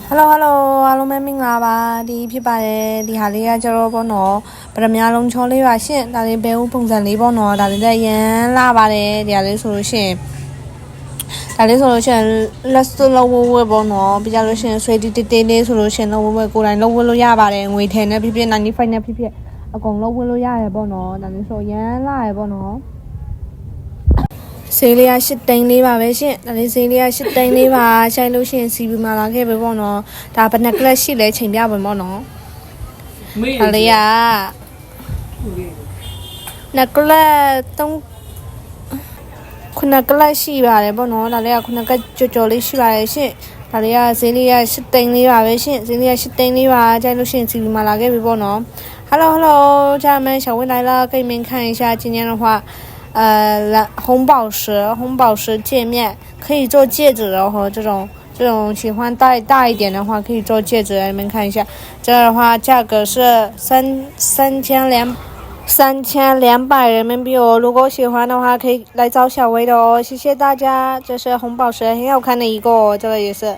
Hello အားလုံးပဲမင်္ဂလာပါဒီဖြစ်ပါတယ်ဒီဟာလေးကကျတော့ပေါ့နော်ပရမများလုံးချောလေးပါရှင့်ဒါလေးဘဲဦးပုံစံလေးပေါ့နော်ဒါလေးလည်းရမ်းလာပါတယ်ဒီဟာလေးဆိုလို့ရှင့်ဒါလေးဆိုလို့ရှင့်လက်စလုံးဝဲပေါ့နော်ပြကြလို့ရှင့်ဆွေးတီတေးလေးဆိုလို့ရှင့်လုံးဝဲကိုယ်တိုင်လုံးဝလို့ရပါတယ်ငွေထည်နဲ့ဖြစ်ဖြစ်95နဲ့ဖြစ်ဖြစ်အကုန်လုံးဝဲလို့ရတယ်ပေါ့နော်ဒါလေးဆိုရမ်းလာရပေါ့နော်ဆေးလေးရ8တိန်လေးပါပဲရှင့်ဒါလေးဆေးလေးရ8တိန်လေးပါခြိုက်လို့ရှင့်စီပီမှာလာခဲ့ပဲပေါ့နော်ဒါဘယ်နှကလပ်ရှိလဲချိန်ပြပါပေါ့နော်ဒါလေးကနကလပ်3ခုနကလပ်ရှိပါတယ်ပေါ့နော်ဒါလေးကခုနကကြော်လေးရှိပါတယ်ရှင့်ဒါလေးကဆေးလေးရ8တိန်လေးပါပဲရှင့်ဆေးလေးရ8တိန်လေးပါခြိုက်လို့ရှင့်စီပီမှာလာခဲ့ပဲပေါ့နော် Hello 家人们小薇来了给你们看一下今天的话红宝石戒面可以做戒指的话，这种喜欢戴大一点的话，可以做戒指。你们看一下，这的话价格是3200人民币哦。如果喜欢的话，可以来找小薇的哦。谢谢大家，这是红宝石，很好看的一个哦，这个也是。